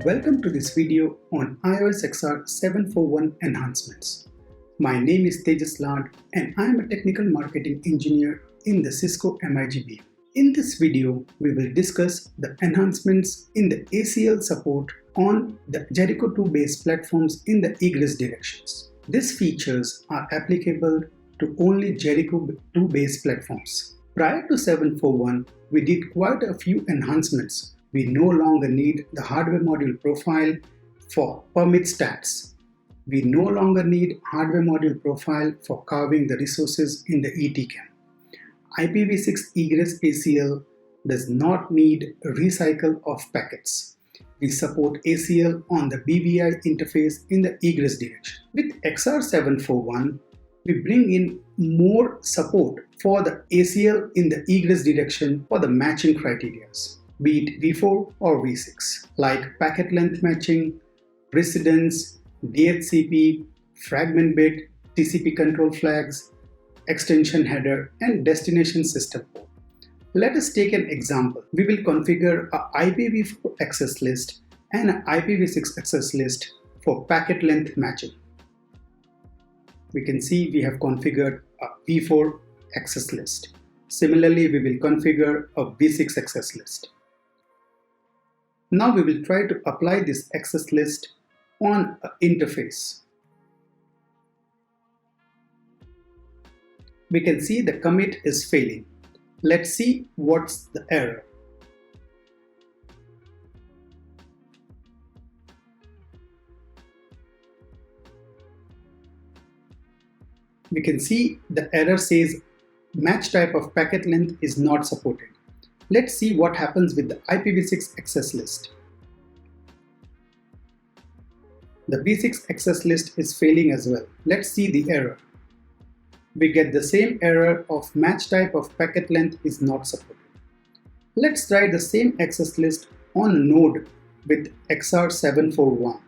Welcome to this video on iOS XR 741 enhancements. My name is Tejas Lad and I am a technical marketing engineer in the Cisco MIG. In this video, we will discuss the enhancements in the ACL support on the Jericho2 based platforms in the egress directions. These features are applicable to only Jericho2 based platforms. Prior to 741, we did quite a few enhancements. We no longer need the hardware module profile for permit stats. We no longer need hardware module profile for carving the resources in the ETCAM. IPv6 egress ACL does not need recycle of packets. We support ACL on the BVI interface in the egress direction. With XR741, we bring in more support for the ACL in the egress direction for the matching criteria, be it v4 or v6, like packet length matching, precedence, DHCP, fragment bit, TCP control flags, extension header, and destination system port. Let us take an example. We will configure a IPv4 access list and an IPv6 access list for packet length matching. We can see we have configured a v4 access list. Similarly, we will configure a v6 access list. Now we will try to apply this access list on an interface. We can see the commit is failing. Let's see what's the error. We can see the error says match type of packet length is not supported. Let's see what happens with the IPv6 access list. The v6 access list is failing as well. Let's see the error. We get the same error of match type of packet length is not supported. Let's try the same access list on a node with XR741.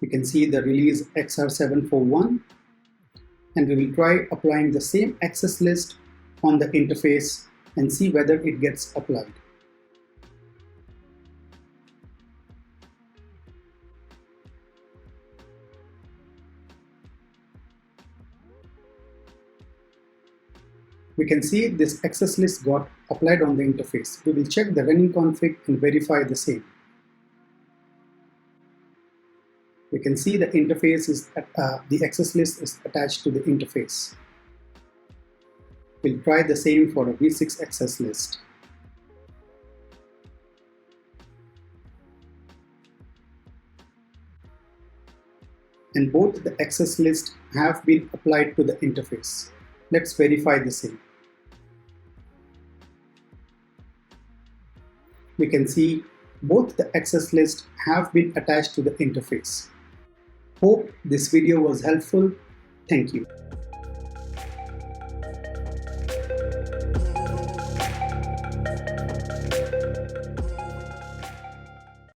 We can see the release XR741, and we will try applying the same access list on the interface and see whether it gets applied. We can see this access list got applied on the interface. We will check the running config and verify the same. We can see the interface is the access list is attached to the interface. We'll try the same for a v6 access list. And both the access lists have been applied to the interface. Let's verify the same. We can see both the access lists have been attached to the interface. Hope this video was helpful. Thank you.